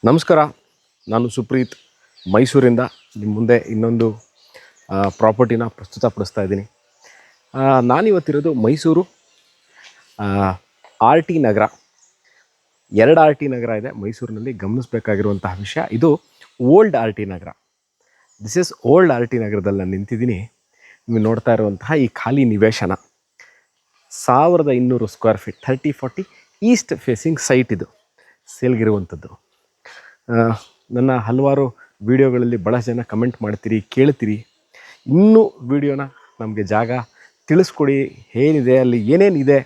ನಮಸ್ಕಾರ, ನಾನು ಸುಪ್ರೀತ್ ಮೈಸೂರಿಂದ ನಿಮ್ಮ ಮುಂದೆ ಇನ್ನೊಂದು ಪ್ರಾಪರ್ಟಿನ ಪ್ರಸ್ತುತಪಡಿಸ್ತಾ ಇದ್ದೀನಿ. ನಾನಿವತ್ತಿರೋದು Mysuru R T Nagar. 2 R T Nagar ಇದೆ ಮೈಸೂರಿನಲ್ಲಿ. ಗಮನಿಸಬೇಕಾಗಿರುವಂತಹ ವಿಷಯ, ಇದು old R T Nagar. This is old R T ನಗರದಲ್ಲಿ ನಾನು ನಿಂತಿದ್ದೀನಿ. ನೀವು ನೋಡ್ತಾ ಇರುವಂತಹ ಈ ಖಾಲಿ ನಿವೇಶನ 1200 square feet 30-40 East facing site ಇದು ಸೇಲ್ಗಿರುವಂಥದ್ದು. ನನ್ನ ಹಲವಾರು ವಿಡಿಯೋಗಳಲ್ಲಿ ಭಾಳಷ್ಟು ಜನ ಕಮೆಂಟ್ ಮಾಡ್ತೀರಿ, ಕೇಳ್ತೀರಿ, ಇನ್ನೂ ವಿಡಿಯೋನ ನಮಗೆ ಜಾಗ ತಿಳಿಸ್ಕೊಡಿ, ಏನಿದೆ ಅಲ್ಲಿ, ಏನೇನಿದೆ,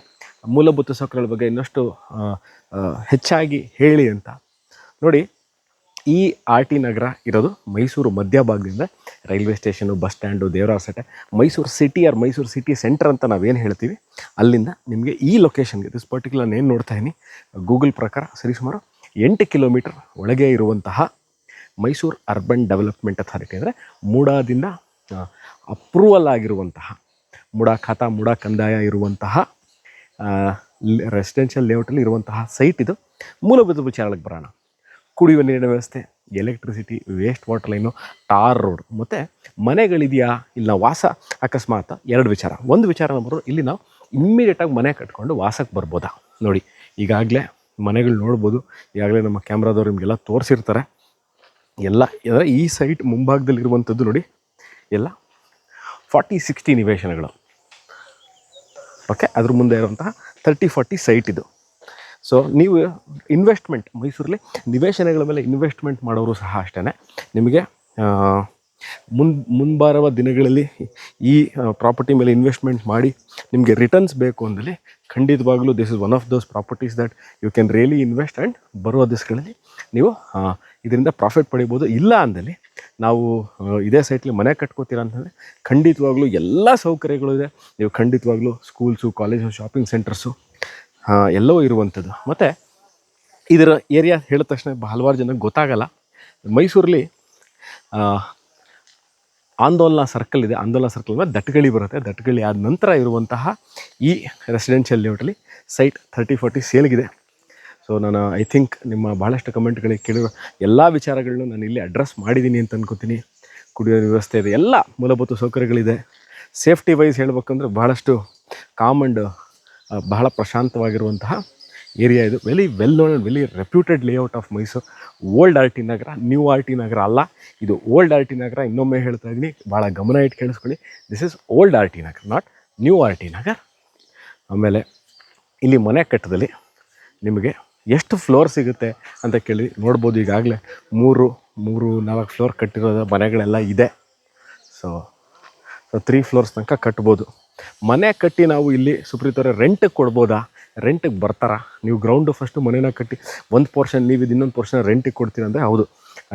ಮೂಲಭೂತ ಸೌಕರ್ಯಗಳ ಬಗ್ಗೆ ಇನ್ನಷ್ಟು ಹೆಚ್ಚಾಗಿ ಹೇಳಿ ಅಂತ. ನೋಡಿ, ಈ ಆರ್ ಟಿ ನಗರ ಇರೋದು ಮೈಸೂರು ಮಧ್ಯಭಾಗದಿಂದ ರೈಲ್ವೆ ಸ್ಟೇಷನು, ಬಸ್ ಸ್ಟ್ಯಾಂಡು, ದೇವರಾಸಟೆ, Mysuru city or Mysuru city centre ಅಂತ ನಾವೇನು ಹೇಳ್ತೀವಿ, ಅಲ್ಲಿಂದ ನಿಮಗೆ ಈ ಲೊಕೇಶನ್ಗೆ, ದಿಸ್ ಪರ್ಟಿಕ್ಯುಲರ್ ನಾನು ಏನು ನೋಡ್ತಾ ಇದ್ದೀನಿ ಗೂಗಲ್ ಪ್ರಕಾರ ಸರಿಸುಮಾರು 8 ಕಿಲೋಮೀಟರ್ ಒಳಗೆ ಇರುವಂತಹ ಮೈಸೂರು ಅರ್ಬನ್ ಡೆವಲಪ್ಮೆಂಟ್ ಅಥಾರಿಟಿ, ಅಂದರೆ ಮೂಡಾದಿಂದ ಅಪ್ರೂವಲ್ ಆಗಿರುವಂತಹ, ಮೂಡಾ ಖಾತಾ, ಮೂಡಾ ಕಂದಾಯ ಇರುವಂತಹ ರೆಸಿಡೆನ್ಷಿಯಲ್ ಲೇಔಟಲ್ಲಿ ಇರುವಂತಹ ಸೈಟ್ ಇದು. ಮೂಲಭೂತ ವಿಚಾರಗಳಿಗೆ ಬರೋಣ. ಕುಡಿಯುವ ನೀರಿನ ವ್ಯವಸ್ಥೆ, electricity, waste water line, tar road, ಮತ್ತು ಮನೆಗಳಿದೆಯಾ, ಇಲ್ಲ ವಾಸ ಅಕಸ್ಮಾತ್ 2 ವಿಚಾರ. ಒಂದು ವಿಚಾರ ನಂಬರು, ಇಲ್ಲಿ ನಾವು ಇಮ್ಮಿಡಿಯೇಟಾಗಿ ಮನೆ ಕಟ್ಕೊಂಡು ವಾಸಕ್ಕೆ ಬರ್ಬೋದಾ. ನೋಡಿ, ಈಗಾಗಲೇ ಮನೆಗಳು ನೋಡ್ಬೋದು, ಈಗಾಗಲೇ ನಮ್ಮ ಕ್ಯಾಮ್ರಾದವ್ರು ನಿಮಗೆಲ್ಲ ತೋರಿಸಿರ್ತಾರೆ. ಎಲ್ಲ ಈ ಸೈಟ್ ಮುಂಭಾಗದಲ್ಲಿರುವಂಥದ್ದು ನೋಡಿ, ಎಲ್ಲ 40-60 ನಿವೇಶನಗಳು. ಓಕೆ, ಅದ್ರ ಮುಂದೆ ಇರುವಂತಹ 30-40 ಸೈಟ್ ಇದು. ಸೊ ನೀವು ಇನ್ವೆಸ್ಟ್ಮೆಂಟ್, ಮೈಸೂರಲ್ಲಿ ನಿವೇಶನಗಳ ಮೇಲೆ ಇನ್ವೆಸ್ಟ್ಮೆಂಟ್ ಮಾಡೋರು ಸಹ ಅಷ್ಟೇ, ನಿಮಗೆ ಮುಂಬರುವ ದಿನಗಳಲ್ಲಿ ಈ ಪ್ರಾಪರ್ಟಿ ಮೇಲೆ ಇನ್ವೆಸ್ಟ್ಮೆಂಟ್ ಮಾಡಿ ನಿಮಗೆ ರಿಟರ್ನ್ಸ್ ಬೇಕು ಅಂದಲ್ಲಿ ಖಂಡಿತವಾಗಲೂ this is one of those properties that you can really invest and ಬರುವ ದಿವಸಗಳಲ್ಲಿ ನೀವು ಇದರಿಂದ ಪ್ರಾಫಿಟ್ ಪಡಿಬೋದು. ಇಲ್ಲ ಅಂದಲ್ಲಿ ನಾವು ಇದೇ ಸೈಟ್ಲಿ ಮನೆ ಕಟ್ಕೋತೀರಾ ಅಂತಂದರೆ ಖಂಡಿತವಾಗ್ಲೂ ಎಲ್ಲ ಸೌಕರ್ಯಗಳು ಇದೆ. ನೀವು ಖಂಡಿತವಾಗ್ಲೂ ಸ್ಕೂಲ್ಸು, ಕಾಲೇಜು, ಶಾಪಿಂಗ್ ಸೆಂಟರ್ಸು ಎಲ್ಲವೂ ಇರುವಂಥದ್ದು. ಮತ್ತು ಇದರ ಏರಿಯಾ ಹೇಳಿದ ತಕ್ಷಣ ಹಲವಾರು ಜನಕ್ಕೆ ಗೊತ್ತಾಗಲ್ಲ. ಮೈಸೂರಲ್ಲಿ ಆಂದೋಲನ ಸರ್ಕಲ್ ಇದೆ. ಆಂದೋಲನ ಸರ್ಕಲ್ ಮೇಲೆ ದಟ್ಗಳಿ ಬರುತ್ತೆ. ದಟ್ಗಳಿ ಆದ ನಂತರ ಇರುವಂತಹ ಈ ರೆಸಿಡೆನ್ಷಿಯಲ್ ಲೇಔಟಲ್ಲಿ ಸೈಟ್ 30-40 ಸೇಲ್ಗಿದೆ. ಸೊ ನಾನು ಐ ಥಿಂಕ್ ನಿಮ್ಮ ಭಾಳಷ್ಟು ಕಮೆಂಟ್ಗಳಿಗೆ ಕೇಳಿರೋ ಎಲ್ಲ ವಿಚಾರಗಳನ್ನೂ ನಾನು ಇಲ್ಲಿ ಅಡ್ರೆಸ್ ಮಾಡಿದ್ದೀನಿ ಅಂತ ಅನ್ಕೋತೀನಿ. ಕುಡಿಯೋ ವ್ಯವಸ್ಥೆ ಇದೆ, ಎಲ್ಲ ಮೂಲಭೂತ ಸೌಕರ್ಯಗಳಿದೆ. ಸೇಫ್ಟಿ ವೈಸ್ ಹೇಳ್ಬೇಕಂದ್ರೆ ಭಾಳಷ್ಟು ಕಾಮ್ ಆ್ಯಂಡ್ ಬಹಳ ಪ್ರಶಾಂತವಾಗಿರುವಂತಹ ಏರಿಯಾ ಇದು. Very well known and very reputed layout of Mysuru. Old R T Nagar, new R T Nagar ಅಲ್ಲ, ಇದು ಓಲ್ಡ್ ಆರ್ ಟಿ ನಗರ. ಇನ್ನೊಮ್ಮೆ ಹೇಳ್ತಾ ಇದ್ದೀನಿ, ಭಾಳ ಗಮನ ಇಟ್ಟು ಕೇಳಿಸ್ಕೊಳ್ಳಿ. This is old R T Nagar, not new R T Nagar. ಆಮೇಲೆ ಇಲ್ಲಿ ಮನೆ ಕಟ್ಟದಲ್ಲಿ ನಿಮಗೆ ಎಷ್ಟು ಫ್ಲೋರ್ ಸಿಗುತ್ತೆ ಅಂತ ಕೇಳಿ ನೋಡ್ಬೋದು. ಈಗಾಗಲೇ 3-4 ಫ್ಲೋರ್ ಕಟ್ಟಿರೋದು ಮನೆಗಳೆಲ್ಲ ಇದೆ. ಸೊ 3 ಫ್ಲೋರ್ಸ್ ತನಕ ಕಟ್ಬೋದು. ಮನೆ ಕಟ್ಟಿ ನಾವು ಇಲ್ಲಿ ಸುಪ್ರೀತವ್ರೆ ರೆಂಟಿಗೆ ಕೊಡ್ಬೋದಾ, ರೆಂಟಿಗೆ ಬರ್ತಾರಾ? ನೀವು ಗ್ರೌಂಡು ಫಸ್ಟು ಮನೇನ ಕಟ್ಟಿ ಒಂದು ಪೋರ್ಷನ್ ನೀವು ಇದು ಇನ್ನೊಂದು ಪೋರ್ಷನ್ ರೆಂಟಿಗೆ ಕೊಡ್ತೀರ ಅಂದರೆ ಹೌದು,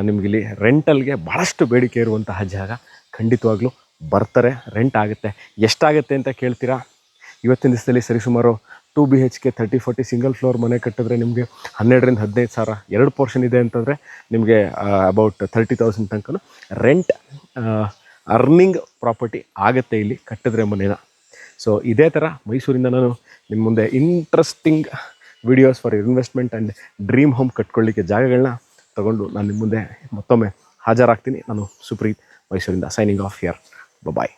ನಿಮಗಿಲ್ಲಿ ರೆಂಟಲ್ಗೆ ಭಾಳಷ್ಟು ಬೇಡಿಕೆ ಇರುವಂತಹ ಜಾಗ. ಖಂಡಿತವಾಗ್ಲೂ ಬರ್ತಾರೆ, ರೆಂಟ್ ಆಗುತ್ತೆ. ಎಷ್ಟಾಗುತ್ತೆ ಅಂತ ಕೇಳ್ತೀರಾ? ಇವತ್ತಿನ ದಿವಸದಲ್ಲಿ ಸರಿಸುಮಾರು 2 BHK 30-40 ಸಿಂಗಲ್ ಫ್ಲೋರ್ ಮನೆ ಕಟ್ಟಿದ್ರೆ ನಿಮಗೆ 12,000-15,000 ಸಾವಿರ. 2 ಪೋರ್ಷನ್ ಇದೆ ಅಂತಂದರೆ ನಿಮಗೆ ಅಬೌಟ್ 30,000 ತನಕ ರೆಂಟ್ ಅರ್ನಿಂಗ್ ಪ್ರಾಪರ್ಟಿ ಆಗುತ್ತೆ ಇಲ್ಲಿ ಕಟ್ಟಿದ್ರೆ ಮನೇನ. ಸೊ ಇದೇ ಥರ ಮೈಸೂರಿಂದ ನಾನು ನಿಮ್ಮ ಮುಂದೆ interesting videos for investment and dream home ಕಟ್ಕೊಳ್ಳಿಕ್ಕೆ ಜಾಗಗಳನ್ನ ತೊಗೊಂಡು ನಾನು ನಿಮ್ಮ ಮುಂದೆ ಮತ್ತೊಮ್ಮೆ ಹಾಜರಾಗ್ತೀನಿ. ನಾನು ಸುಪ್ರೀತ್, ಮೈಸೂರಿಂದ ಸೈನಿಂಗ್ ಆಫ್ ಹಿಯರ್. ಬಾಯ್.